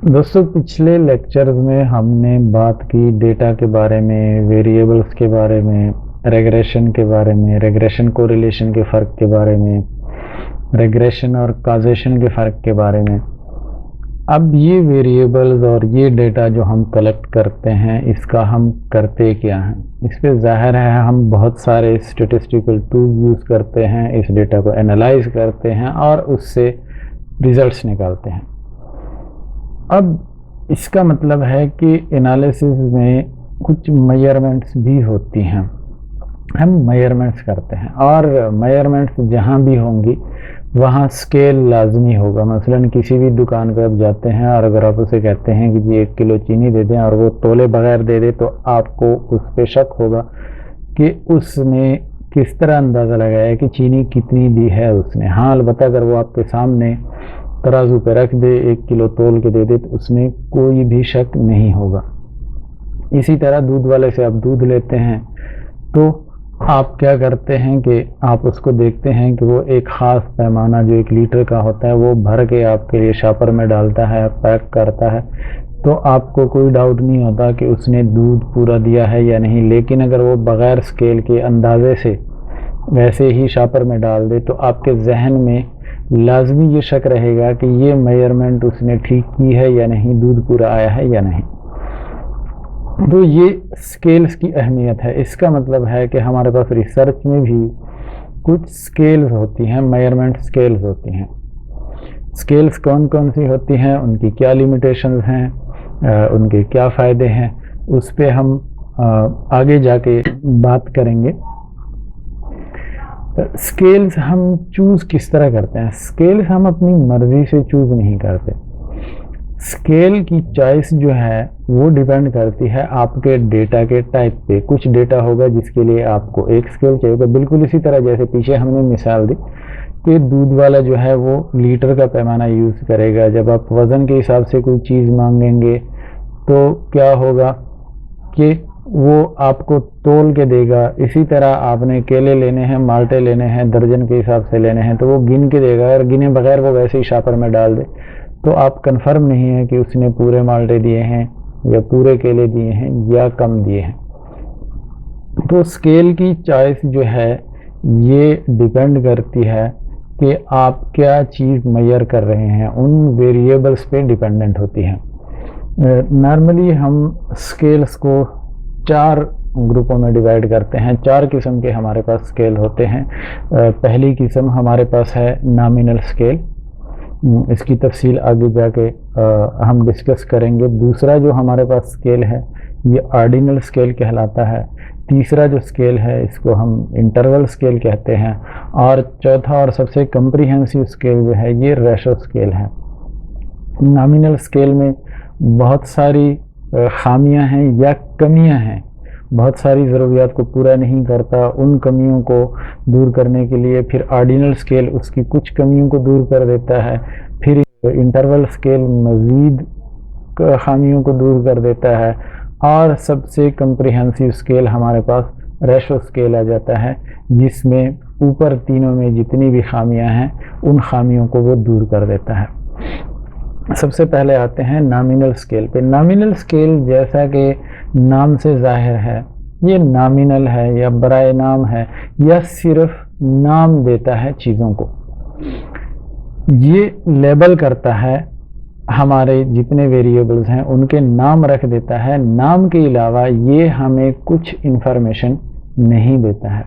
दोस्तों, पिछले लेक्चर्स में हमने बात की डेटा के बारे में, वेरिएबल्स के बारे में, रेग्रेशन के बारे में, रेग्रेशन कोरिलेशन के फ़र्क के बारे में, रेग्रेशन और काजेशन के फ़र्क के बारे में। अब ये वेरिएबल्स और ये डेटा जो हम कलेक्ट करते हैं, इसका हम करते क्या हैं? इस पे ज़ाहिर है हम बहुत सारे स्टैटिस्टिकल टूल यूज़ करते हैं, इस डेटा को एनालाइज करते हैं और उससे रिजल्ट्स निकालते हैं। अब इसका मतलब है कि एनालिसिस में कुछ मेजरमेंट्स भी होती हैं, हम मेजरमेंट्स करते हैं और मेजरमेंट्स जहाँ भी होंगी वहाँ स्केल लाजमी होगा। मसलन किसी भी दुकान पर आप जाते हैं और अगर आप उसे कहते हैं कि जी 1 किलो चीनी दे दें और वो तोले बगैर दे दे, तो आपको उस पर शक होगा कि उसने किस तरह अंदाज़ा लगाया कि चीनी कितनी दी है उसने। हाँ, अलबत्ता अगर वो आपके सामने तराजू पे रख दे, 1 किलो तोल के दे दे, तो उसमें कोई भी शक नहीं होगा। इसी तरह दूध वाले से आप दूध लेते हैं तो आप क्या करते हैं कि आप उसको देखते हैं कि वो एक ख़ास पैमाना जो 1 लीटर का होता है वो भर के आपके लिए शापर में डालता है, पैक करता है, तो आपको कोई डाउट नहीं होता कि उसने दूध पूरा दिया है या नहीं। लेकिन अगर वो बग़ैर स्केल के अंदाजे से वैसे ही शापर में डाल दे तो आपके जहन में लाजमी ये शक रहेगा कि ये मेजरमेंट उसने ठीक की है या नहीं, दूध पूरा आया है या नहीं। तो ये स्केल्स की अहमियत है। इसका मतलब है कि हमारे पास रिसर्च में भी कुछ स्केल्स होती हैं, मेजरमेंट स्केल्स होती हैं। स्केल्स कौन कौन सी होती हैं, उनकी क्या लिमिटेशंस हैं, उनके क्या फ़ायदे हैं, उस पे हम आगे जाके बात करेंगे। स्केल्स हम चूज़ किस तरह करते हैं? स्केल्स हम अपनी मर्ज़ी से चूज़ नहीं करते। स्केल की चॉइस जो है वो डिपेंड करती है आपके डेटा के टाइप पे। कुछ डेटा होगा जिसके लिए आपको एक स्केल चाहिए होगा, बिल्कुल इसी तरह जैसे पीछे हमने मिसाल दी कि दूध वाला जो है वो लीटर का पैमाना यूज़ करेगा। जब आप वज़न के हिसाब से कोई चीज़ मांगेंगे तो क्या होगा कि वो आपको तोल के देगा। इसी तरह आपने केले लेने हैं, माल्टे लेने हैं, दर्जन के हिसाब से लेने हैं, तो वो गिन के देगा और गिने बगैर वो वैसे ही शापर में डाल दे तो आप कंफर्म नहीं है कि उसने पूरे माल्टे दिए हैं या पूरे केले दिए हैं या कम दिए हैं। तो स्केल की चॉइस जो है ये डिपेंड करती है कि आप क्या चीज़ मेजर कर रहे हैं, उन वेरिएबल्स पे डिपेंडेंट होती है। नॉर्मली हम स्केल्स को 4 ग्रुपों में डिवाइड करते हैं। 4 किस्म के हमारे पास स्केल होते हैं। पहली किस्म हमारे पास है नॉमिनल स्केल, इसकी तफसील आगे जाके हम डिस्कस करेंगे। दूसरा जो हमारे पास स्केल है ये ऑर्डिनल स्केल कहलाता है। तीसरा जो स्केल है इसको हम इंटरवल स्केल कहते हैं और चौथा और सबसे कम्प्रीहेंसिव स्केल जो है ये रेशो स्केल है। नॉमिनल स्केल में बहुत सारी खामियां हैं या कमियां हैं, बहुत सारी ज़रूरियात को पूरा नहीं करता। उन कमियों को दूर करने के लिए फिर ऑर्डिनल स्केल उसकी कुछ कमियों को दूर कर देता है, फिर इंटरवल स्केल मज़ीद खामियों को दूर कर देता है और सबसे कम्प्रिहेंसिव स्केल हमारे पास रेशो स्केल आ जाता है, जिसमें ऊपर तीनों में जितनी भी खामियां हैं उन खामियों को वो दूर कर देता है। सबसे पहले आते हैं नॉमिनल स्केल पे। नॉमिनल स्केल जैसा कि नाम से जाहिर है ये नॉमिनल है या बराए नाम है या सिर्फ नाम देता है चीज़ों को। ये लेबल करता है हमारे जितने वेरिएबल्स हैं उनके नाम रख देता है। नाम के अलावा ये हमें कुछ इंफॉर्मेशन नहीं देता है।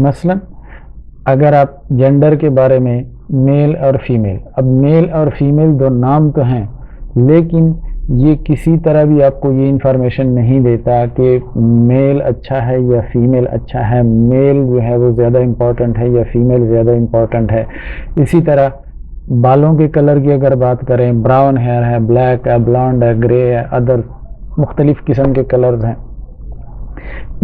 मसलन अगर आप जेंडर के बारे में मेल और फीमेल, अब मेल और फीमेल दो नाम तो हैं लेकिन ये किसी तरह भी आपको ये इंफॉर्मेशन नहीं देता कि मेल अच्छा है या फीमेल अच्छा है, मेल जो है वो ज़्यादा इम्पॉर्टेंट है या फीमेल ज़्यादा इम्पॉर्टेंट है। इसी तरह बालों के कलर की अगर बात करें, ब्राउन हेयर है, ब्लैक है, ब्लॉन्ड है, ग्रे है, अदर मुख्तलिफ़ किस्म के कलर्स हैं।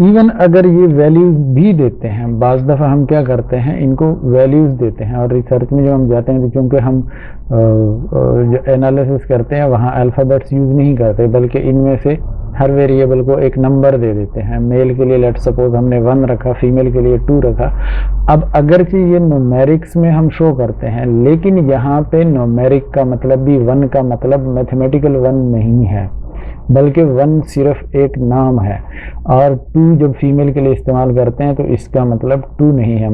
इवन अगर ये वैल्यूज़ भी देते हैं, बाज़ दफ़ा हम क्या करते हैं इनको वैल्यूज़ देते हैं और रिसर्च में जब हम जाते हैं तो क्योंकि हम जो एनालिसिस करते हैं वहाँ अल्फ़ाबेट्स यूज़ नहीं करते बल्कि इनमें से हर वेरिएबल को एक नंबर दे देते हैं। मेल के लिए लेट सपोज हमने 1 रखा, फीमेल के लिए 2 रखा। अब अगरचे ये न्यूमेरिक्स में हम शो करते हैं, लेकिन यहाँ पे न्यूमेरिक का मतलब भी 1 का मतलब मैथमेटिकल 1 नहीं है, बल्कि 1 सिर्फ एक नाम है। और 2 जब फीमेल के लिए इस्तेमाल करते हैं तो इसका मतलब 2 नहीं है।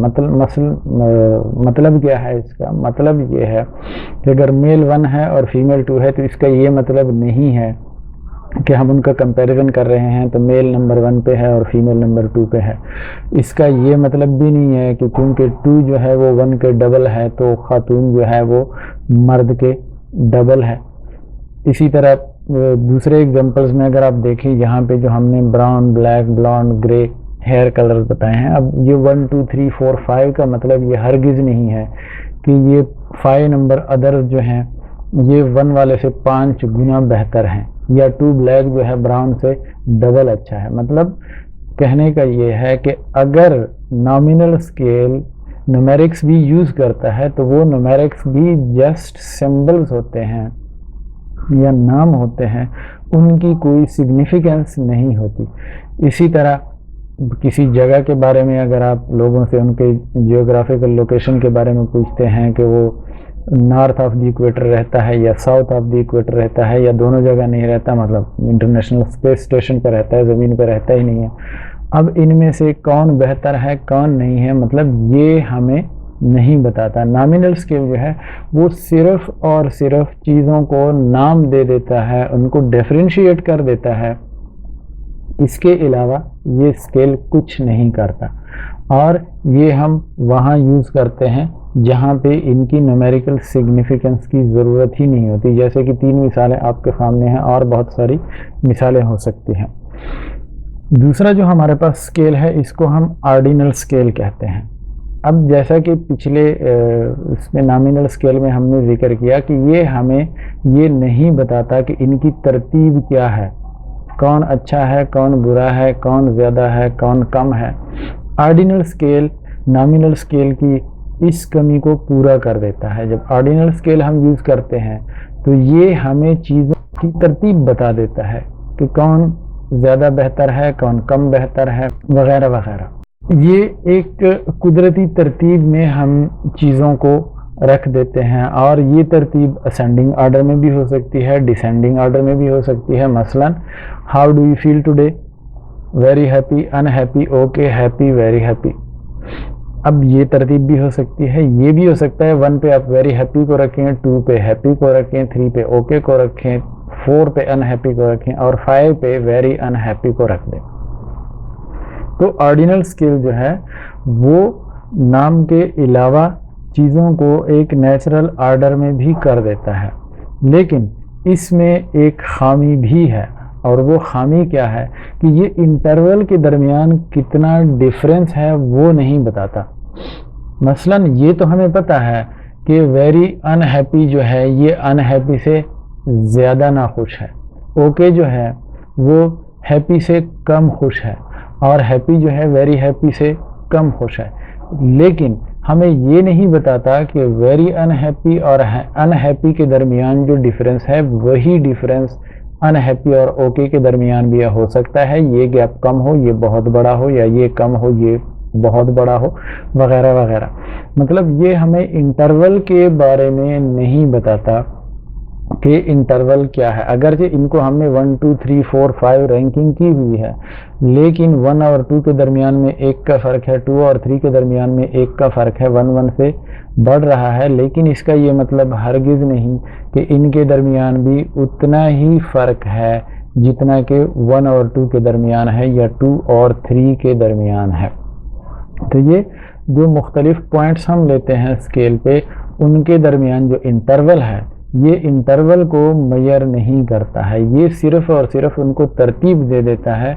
मतलब क्या है इसका? मतलब ये है कि अगर मेल 1 है और फीमेल 2 है तो इसका ये मतलब नहीं है कि हम उनका कंपैरिजन कर रहे हैं तो मेल नंबर 1 पे है और फीमेल नंबर 2 पे है। इसका ये मतलब भी नहीं है कि क्योंकि 2 जो है वो 1 के डबल है तो खातून जो है वो मर्द के डबल है। इसी तरह दूसरे एग्जांपल्स में अगर आप देखें, यहाँ पे जो हमने brown, black, blonde, grey hair colour बताए हैं, अब ये 1 2 3 4 5 का मतलब ये हरगिज़ नहीं है कि ये 5 नंबर अदर जो हैं ये 1 वाले से 5 गुना बेहतर हैं, या 2 ब्लैक जो है ब्राउन से डबल अच्छा है। मतलब कहने का ये है कि अगर नॉमिनल स्केल न्यूमेरिक्स भी यूज़ करता है तो वो न्यूमेरिक्स भी जस्ट सिंबल्स होते हैं या नाम होते हैं, उनकी कोई सिग्निफिकेंस नहीं होती। इसी तरह किसी जगह के बारे में अगर आप लोगों से उनके जियोग्राफिकल लोकेशन के बारे में पूछते हैं कि वो नॉर्थ ऑफ द इक्वेटर रहता है या साउथ ऑफ द इक्वेटर रहता है या दोनों जगह नहीं रहता, मतलब इंटरनेशनल स्पेस स्टेशन पर रहता है, ज़मीन पर रहता ही नहीं है, अब इनमें से कौन बेहतर है कौन नहीं है, मतलब ये हमें नहीं बताता। नॉमिनल स्केल जो है वो सिर्फ और सिर्फ चीज़ों को नाम दे देता है, उनको डिफरेंशिएट कर देता है, इसके अलावा ये स्केल कुछ नहीं करता। और ये हम वहाँ यूज़ करते हैं जहाँ पे इनकी न्यूमेरिकल सिग्निफिकेंस की ज़रूरत ही नहीं होती। जैसे कि 3 मिसालें आपके सामने हैं और बहुत सारी मिसालें हो सकती हैं। दूसरा जो हमारे पास स्केल है इसको हम ऑर्डिनल स्केल कहते हैं। अब जैसा कि पिछले इसमें नॉमिनल स्केल में हमने जिक्र किया कि ये हमें ये नहीं बताता कि इनकी तरतीब क्या है, कौन अच्छा है कौन बुरा है, कौन ज़्यादा है कौन कम है। ऑर्डिनल स्केल नॉमिनल स्केल की इस कमी को पूरा कर देता है। जब ऑर्डिनल स्केल हम यूज़ करते हैं तो ये हमें चीज़ों की तरतीब बता देता है कि कौन ज़्यादा बेहतर है कौन कम बेहतर है वगैरह वगैरह। ये एक कुदरती तरतीब में हम चीज़ों को रख देते हैं और ये तरतीब असेंडिंग ऑर्डर में भी हो सकती है, डिसेंडिंग ऑर्डर में भी हो सकती है। मसलन how do you feel today, very happy, unhappy, okay, happy, very happy. अब ये तरतीब भी हो सकती है। ये भी हो सकता है 1 पे आप वेरी हैप्पी को रखें, 2 पे हैप्पी को रखें, 3 पे ओके को रखें, 4 पे अनहैप्पी को रखें और 5 पे वेरी अनहैप्पी को रख दें। तो ऑर्डिनल स्केल जो है वो नाम के अलावा चीज़ों को एक नेचुरल ऑर्डर में भी कर देता है, लेकिन इसमें एक खामी भी है। और वो खामी क्या है कि ये इंटरवल के दरमियान कितना डिफरेंस है वो नहीं बताता। मसलन ये तो हमें पता है कि वेरी अनहैप्पी जो है ये अनहैप्पी से ज़्यादा नाखुश है, ओके जो है वो हैप्पी से कम खुश है और हैप्पी जो है वेरी हैप्पी से कम खुश है। लेकिन हमें ये नहीं बताता कि वेरी अनहैप्पी और अनहैप्पी के दरमियान जो डिफरेंस है वही डिफरेंस अनहैप्पी और ओके के दरमियान भी हो सकता है। ये गैप कम हो, ये बहुत बड़ा हो, या ये कम हो, ये बहुत बड़ा हो, वगैरह वगैरह। मतलब ये हमें इंटरवल के बारे में नहीं बताता कि इंटरवल क्या है। अगरचे इनको हमने 1 2 3 4 5 रैंकिंग की हुई है, लेकिन 1 और 2 के दरमियान में 1 का फ़र्क है, 2 और 3 के दरमियान में 1 का फ़र्क है, 1 1 से बढ़ रहा है, लेकिन इसका ये मतलब हरगिज़ नहीं कि इनके दरमियान भी उतना ही फ़र्क है जितना कि 1 और 2 के दरमियान है या 2 और 3 के दरमियान है। तो ये जो मुख्तलिफ पॉइंट्स हम लेते हैं स्केल पे, उनके दरमियान जो इंटरवल है ये इंटरवल को मेजर नहीं करता है, ये सिर्फ़ और सिर्फ उनको तरतीब दे देता है।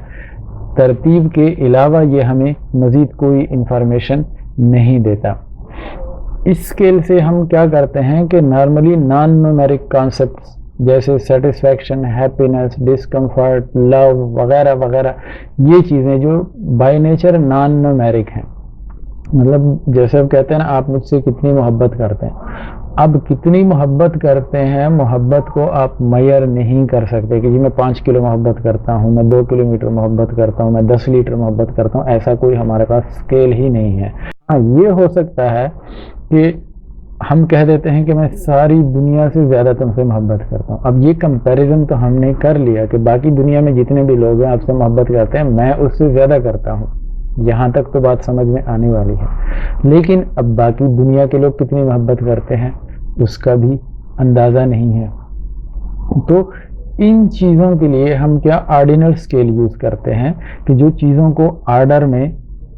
तरतीब के अलावा ये हमें मज़ीद कोई इंफॉर्मेशन नहीं देता। इस स्केल से हम क्या करते हैं कि नॉर्मली नॉन न्यूमेरिक कॉन्सेप्ट्स जैसे सेटिस्फैक्शन, हैप्पीनेस, डिस्कम्फर्ट, लव वगैरह वगैरह, ये चीज़ें जो बाय नेचर नॉन न्यूमेरिक हैं, मतलब जैसे आप कहते हैं ना आप मुझसे कितनी मोहब्बत करते हैं, अब कितनी मोहब्बत करते हैं, मोहब्बत को आप मेजर नहीं कर सकते कि जी मैं 5 किलो मोहब्बत करता हूँ, मैं 2 किलोमीटर मोहब्बत करता हूँ, मैं 10 लीटर मोहब्बत करता हूँ। ऐसा कोई हमारे पास स्केल ही नहीं है। हाँ, ये हो सकता है कि हम कह देते हैं कि मैं सारी दुनिया से ज़्यादा तुमसे मोहब्बत करता हूँ। अब ये कंपैरिजन तो हमने कर लिया कि बाकी दुनिया में जितने भी लोग हैं आपसे मोहब्बत करते हैं, मैं उससे ज़्यादा करता हूँ। यहाँ तक तो बात समझ में आने वाली है। लेकिन अब बाकी दुनिया के लोग कितनी मोहब्बत करते हैं उसका भी अंदाज़ा नहीं है। तो इन चीज़ों के लिए हम क्या ऑर्डिनल स्केल यूज़ करते हैं कि जो चीज़ों को ऑर्डर में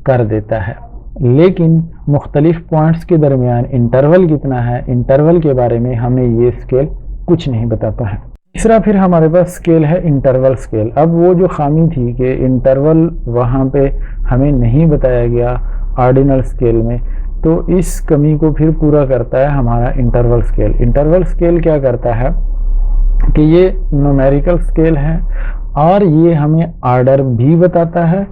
कर देता है। लेकिन मुख्तलिफ पॉइंट्स के दरमियान इंटरवल कितना है, इंटरवल के बारे में हमें ये स्केल कुछ नहीं बताता है। तीसरा फिर हमारे पास स्केल है इंटरवल स्केल। अब वो जो खामी थी कि इंटरवल वहाँ पे हमें नहीं बताया गया ऑर्डिनल स्केल में, तो इस कमी को फिर पूरा करता है हमारा इंटरवल स्केल। इंटरवल स्केल क्या करता है कि ये न्यूमेरिकल स्केल है और ये हमें ऑर्डर भी बताता है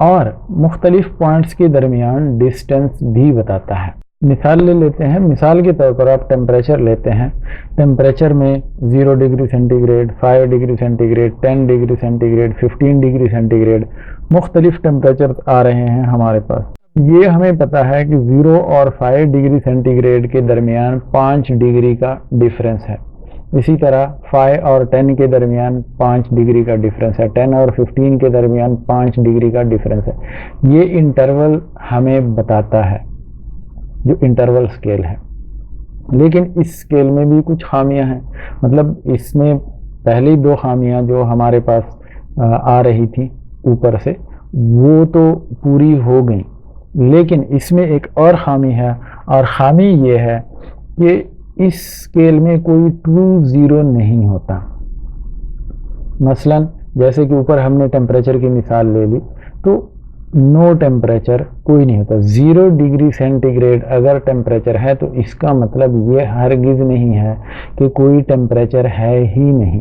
और मुख्तलिफ पॉइंट्स के दरमियान डिस्टेंस भी बताता है। मिसाल ले लेते हैं। मिसाल के तौर पर आप टेम्परेचर लेते हैं। टेम्परेचर में 0 degree centigrade, 5 degree centigrade, 10 degree centigrade, 15 degree centigrade मुख्तलिफ टेम्परेचर आ रहे हैं हमारे पास। ये हमें पता है कि 0 और 5 डिग्री सेंटीग्रेड के दरमियान 5 डिग्री का डिफरेंस है। इसी तरह 5 और 10 के दरमियान 5 डिग्री का डिफरेंस है। 10 और 15 के दरमियान 5 डिग्री का डिफरेंस है। ये इंटरवल हमें बताता है, जो इंटरवल स्केल है। लेकिन इस स्केल में भी कुछ खामियां हैं। मतलब इसमें पहली 2 खामियां जो हमारे पास आ रही थी ऊपर से, वो तो पूरी हो गई। लेकिन इसमें एक और खामी है, और खामी ये है कि इस स्केल में कोई ट्रू ज़ीरो नहीं होता। मसलन जैसे कि ऊपर हमने टेम्परेचर की मिसाल ले ली, तो नो टेम्परेचर कोई नहीं होता। 0 डिग्री सेंटीग्रेड अगर टेम्परेचर है तो इसका मतलब ये हरगिज़ नहीं है कि कोई टेम्परेचर है ही नहीं।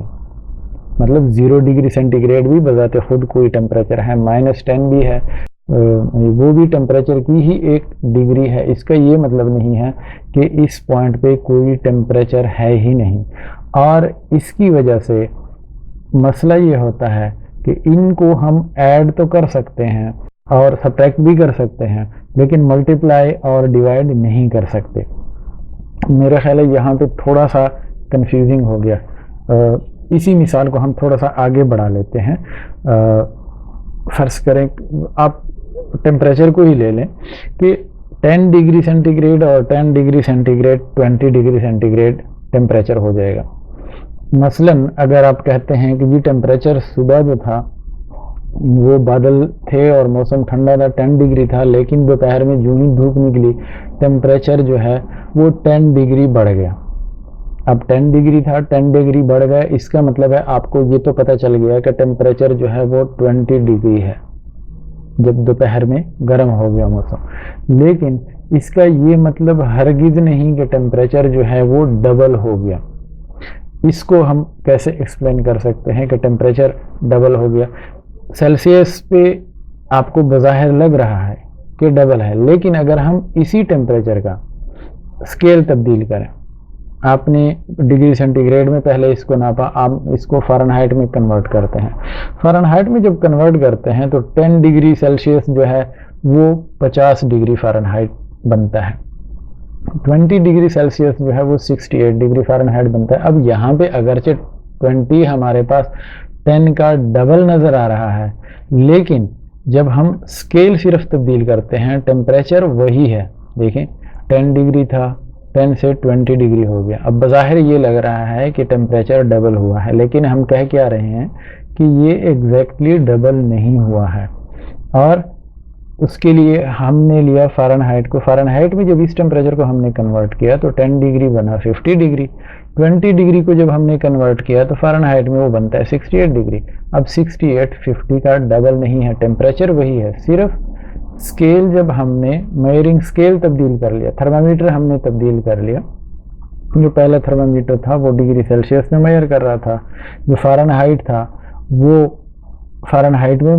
मतलब 0 डिग्री सेंटीग्रेड भी बजाते खुद कोई टेम्परेचर है, -10 भी है, वो भी टेम्परेचर की ही एक डिग्री है। इसका ये मतलब नहीं है कि इस पॉइंट पे कोई टेम्परेचर है ही नहीं। और इसकी वजह से मसला ये होता है कि इनको हम ऐड तो कर सकते हैं और सब्ट्रैक्ट भी कर सकते हैं, लेकिन मल्टीप्लाई और डिवाइड नहीं कर सकते। मेरा ख्याल है यहाँ पे थोड़ा सा कंफ्यूजिंग हो गया। इसी मिसाल को हम थोड़ा सा आगे बढ़ा लेते हैं। फ़र्ज़ करें आप टेम्परेचर को ही ले लें कि 10 डिग्री सेंटीग्रेड और 10 degree centigrade 20 degree centigrade temperature हो जाएगा। मसलन अगर आप कहते हैं कि जी टेम्परेचर सुबह जो था वो बादल थे और मौसम ठंडा था, 10 डिग्री था, लेकिन दोपहर में जो ही धूप निकली टेम्परेचर जो है वो 10 डिग्री बढ़ गया। अब 10 डिग्री था, 10 डिग्री बढ़ गया, इसका मतलब है आपको ये तो पता चल गया कि टेम्परेचर जो है वो 20 डिग्री है जब दोपहर में गर्म हो गया मौसम। लेकिन इसका ये मतलब हरगिज़ नहीं कि टेम्परेचर जो है वो डबल हो गया। इसको हम कैसे एक्सप्लेन कर सकते हैं कि टेम्परेचर डबल हो गया? सेल्सियस पे आपको बज़ाहिर लग रहा है कि डबल है, लेकिन अगर हम इसी टेम्परेचर का स्केल तब्दील करें, आपने डिग्री सेंटीग्रेड में पहले इसको नापा, आप इसको फ़ारेनहाइट में कन्वर्ट करते हैं। फ़ारेनहाइट में जब कन्वर्ट करते हैं तो 10 डिग्री सेल्सियस जो है वो 50 डिग्री फ़ारेनहाइट बनता है। 20 डिग्री सेल्सियस जो है वो 68 डिग्री फ़ारेनहाइट बनता है। अब यहाँ पे अगरचे 20 हमारे पास 10 का डबल नज़र आ रहा है, लेकिन जब हम स्केल सिर्फ तब्दील करते हैं टेम्परेचर वही है। देखें 10 डिग्री था, 10 से 20 डिग्री हो गया। अब बज़ाहिर ये लग रहा है कि टेम्परेचर डबल हुआ है, लेकिन हम कह क्या रहे हैं कि ये एग्जैक्टली डबल नहीं हुआ है। और उसके लिए हमने लिया फ़ारेनहाइट को। फ़ारेनहाइट में जब इस टेम्परेचर को हमने कन्वर्ट किया तो 10 डिग्री बना 50 डिग्री। 20 डिग्री को जब हमने कन्वर्ट किया तो फ़ारेनहाइट में वो बनता है 68 डिग्री। अब 68 50 का डबल नहीं है, टेम्परेचर वही है, सिर्फ स्केल जब हमने मेजरिंग स्केल तब्दील कर लिया, थर्मामीटर हमने तब्दील कर लिया। जो पहला थर्मामीटर था वो डिग्री सेल्सियस में मेजर कर रहा था, जो फ़ारेनहाइट था वो फ़ारेनहाइट में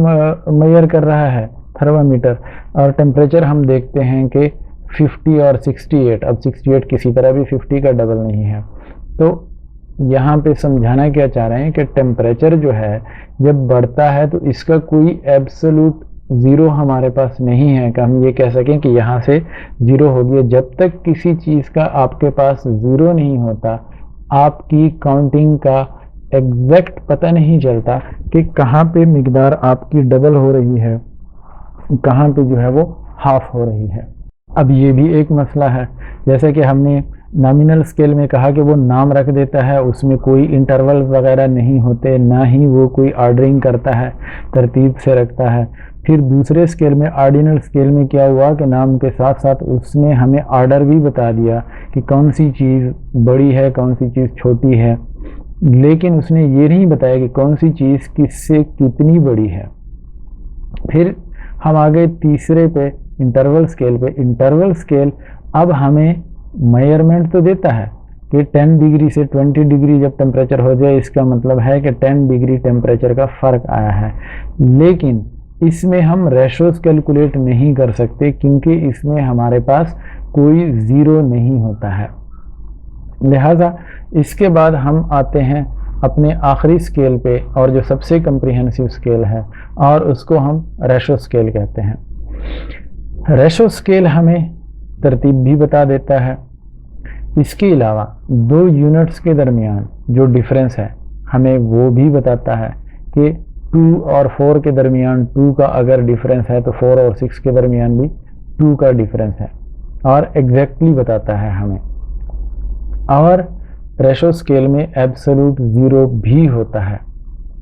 मेजर कर रहा है थर्मामीटर। और टेम्परेचर हम देखते हैं कि 50 और 68, अब 68 किसी तरह भी 50 का डबल नहीं है। तो यहाँ पे समझाना क्या चाह रहे हैं कि टेम्परेचर जो है जब बढ़ता है तो इसका कोई एब्सोल्यूट ज़ीरो हमारे पास नहीं है कि हम ये कह सकें कि यहाँ से ज़ीरो हो गया। जब तक किसी चीज़ का आपके पास ज़ीरो नहीं होता, आपकी काउंटिंग का एग्जैक्ट पता नहीं चलता कि कहाँ पे मिकदार आपकी डबल हो रही है, कहाँ पे जो है वो हाफ हो रही है। अब ये भी एक मसला है, जैसे कि हमने नॉमिनल स्केल में कहा कि वो नाम रख देता है, उसमें कोई इंटरवल वगैरह नहीं होते, ना ही वो कोई ऑर्डरिंग करता है, तरतीब से रखता है। फिर दूसरे स्केल में, ऑर्डिनल स्केल में क्या हुआ कि नाम के साथ साथ उसने हमें ऑर्डर भी बता दिया कि कौन सी चीज़ बड़ी है, कौन सी चीज़ छोटी है, लेकिन उसने ये नहीं बताया कि कौन सी चीज़ किससे कितनी बड़ी है। फिर हम आ गए तीसरे पे, इंटरवल स्केल पे। इंटरवल स्केल अब हमें मेजरमेंट तो देता है कि 10 डिग्री से 20 डिग्री जब टेम्परेचर हो जाए, इसका मतलब है कि 10 डिग्री टेम्परेचर का फ़र्क आया है, लेकिन इसमें हम रेशोज़ कैलकुलेट नहीं कर सकते क्योंकि इसमें हमारे पास कोई ज़ीरो नहीं होता है। लिहाजा इसके बाद हम आते हैं अपने आखिरी स्केल पे, और जो सबसे कम्प्रिहेंसिव स्केल है, और उसको हम रेशो स्केल कहते हैं। रेशो स्केल हमें तरतीब भी बता देता है। इसके अलावा दो यूनिट्स के दरमियान जो डिफरेंस है हमें वो भी बताता है कि 2 और 4 के दरमियान 2 का अगर डिफरेंस है तो 4 और 6 के दरमियान भी 2 का डिफरेंस है, और एग्जैक्टली बताता है हमें। और रेशो स्केल में एब्सोल्यूट ज़ीरो भी होता है,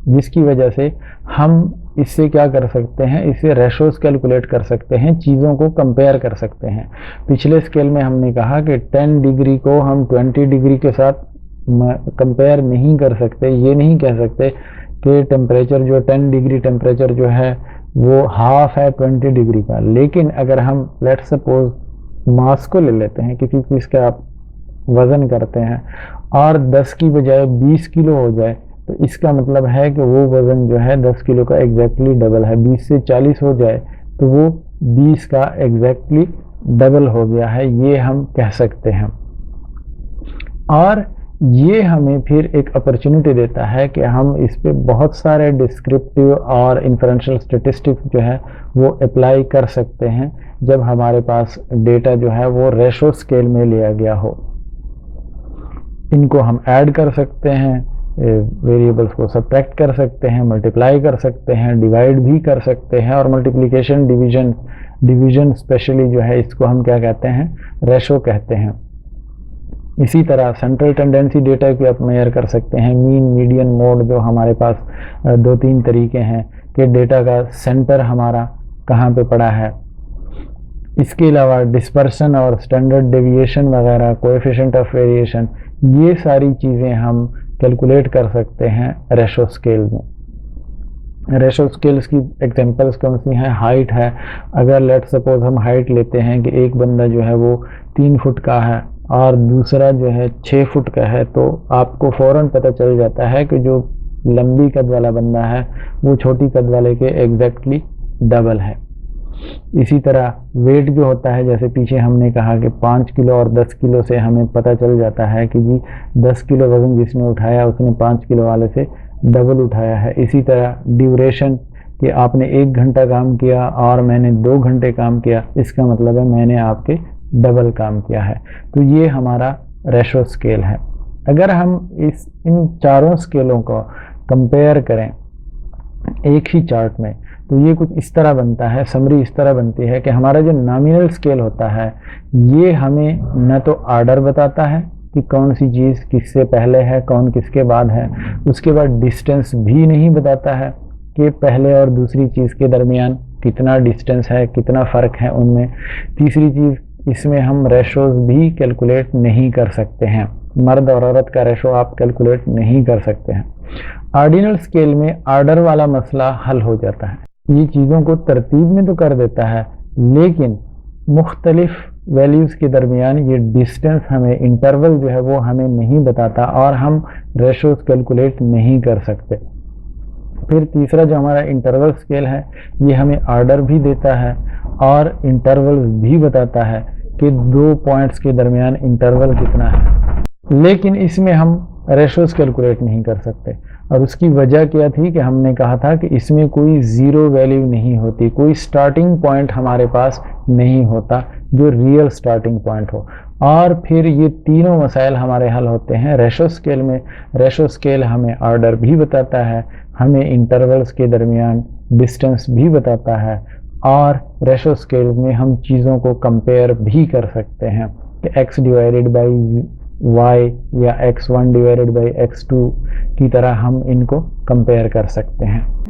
जिसकी वजह से हम इससे क्या कर सकते हैं, इससे रेशोज़ कैलकुलेट कर सकते हैं, चीज़ों को कंपेयर कर सकते हैं। पिछले स्केल में हमने कहा कि 10 डिग्री को हम 20 डिग्री के साथ कंपेयर नहीं कर सकते, ये नहीं कह सकते कि टेम्परेचर जो 10 डिग्री टेम्परेचर जो है वो हाफ है 20 डिग्री का। लेकिन अगर हम लेट सपोज मास को ले लेते हैं, किसी चीज़ का आप वज़न करते हैं और 10 की बजाय 20 किलो हो जाए, तो इसका मतलब है कि वो वज़न जो है 10 किलो का एग्जैक्टली डबल है। 20 से 40 हो जाए तो वो 20 का एग्जैक्टली डबल हो गया है, ये हम कह सकते हैं। और ये हमें फिर एक अपॉर्चुनिटी देता है कि हम इस पे बहुत सारे डिस्क्रिप्टिव और इन्फरेंशियल स्टैटिस्टिक्स जो है वो अप्लाई कर सकते हैं जब हमारे पास डेटा जो है वो रेशो स्केल में लिया गया हो। इनको हम ऐड कर सकते हैं, वेरिएबल्स को सब्ट्रैक्ट कर सकते हैं, मल्टीप्लाई कर सकते हैं, डिवाइड भी कर सकते हैं, और मल्टीप्लिकेशन डिवीजन स्पेशली जो है इसको हम क्या कहते हैं, रेशो कहते हैं। इसी तरह सेंट्रल टेंडेंसी डेटा की आप मेजर कर सकते हैं, मीन, मीडियन, मोड, जो हमारे पास 2-3 तरीके हैं कि डेटा का सेंटर हमारा कहाँ पे पड़ा है। इसके अलावा डिस्पर्सन और स्टैंडर्ड डेविएशन वगैरह, कोएफिशिएंट ऑफ वेरिएशन, ये सारी चीज़ें हम कैलकुलेट कर सकते हैं रेशो स्केल में। रेशो स्केल्स की एग्जांपल्स कौन सी हैं? हाइट है। अगर लेट सपोज हम हाइट लेते हैं कि एक बंदा जो है वो 3 फुट का है और दूसरा जो है 6 फुट का है, तो आपको फ़ौरन पता चल जाता है कि जो लंबी कद वाला बंदा है वो छोटी कद वाले के एग्जैक्टली डबल है। इसी तरह वेट जो होता है, जैसे पीछे हमने कहा कि 5 किलो और 10 किलो से हमें पता चल जाता है कि जी 10 किलो वज़न जिसने उठाया उसने 5 किलो वाले से डबल उठाया है। इसी तरह ड्यूरेशन, कि आपने 1 घंटा काम किया और मैंने 2 घंटे काम किया, इसका मतलब है मैंने आपके डबल काम किया है। तो ये हमारा रेशो स्केल है। अगर हम इन चारों स्केलों को कंपेयर करें एक ही चार्ट में, तो ये कुछ इस तरह बनता है, समरी इस तरह बनती है कि हमारा जो नॉमिनल स्केल होता है ये हमें न तो ऑर्डर बताता है कि कौन सी चीज़ किससे पहले है, कौन किसके बाद है, उसके बाद डिस्टेंस भी नहीं बताता है कि पहले और दूसरी चीज़ के दरमियान कितना डिस्टेंस है, कितना फ़र्क है उनमें। तीसरी चीज़, इसमें हम रेशोज़ भी कैलकुलेट नहीं कर सकते हैं, मर्द और औरत का रेशो आप कैलकुलेट नहीं कर सकते हैं। ऑर्डिनल स्केल में ऑर्डर वाला मसला हल हो जाता है, ये चीज़ों को तरतीब में तो कर देता है, लेकिन मुख्तलिफ वैल्यूज़ के दरमियान ये डिस्टेंस हमें, इंटरवल जो है वो हमें नहीं बताता और हम रेशोज़ कैलकुलेट नहीं कर सकते। फिर तीसरा जो हमारा इंटरवल स्केल है ये हमें ऑर्डर भी देता है और इंटरवल्स भी बताता है कि दो पॉइंट्स के दरमियान इंटरवल कितना है, लेकिन इसमें हम रेशोज कैलकुलेट नहीं कर सकते। और उसकी वजह क्या थी कि हमने कहा था कि इसमें कोई ज़ीरो वैल्यू नहीं होती, कोई स्टार्टिंग पॉइंट हमारे पास नहीं होता जो रियल स्टार्टिंग पॉइंट हो। और फिर ये तीनों मसाइल हमारे हल होते हैं रेशो स्केल में। रेशो स्केल हमें ऑर्डर भी बताता है, हमें इंटरवल्स के दरमियान डिस्टेंस भी बताता है, और रेशो स्केल में हम चीज़ों को कंपेयर भी कर सकते हैं कि x डिवाइडेड बाई y या x1 डिवाइडेड बाई x2 की तरह हम इनको कंपेयर कर सकते हैं।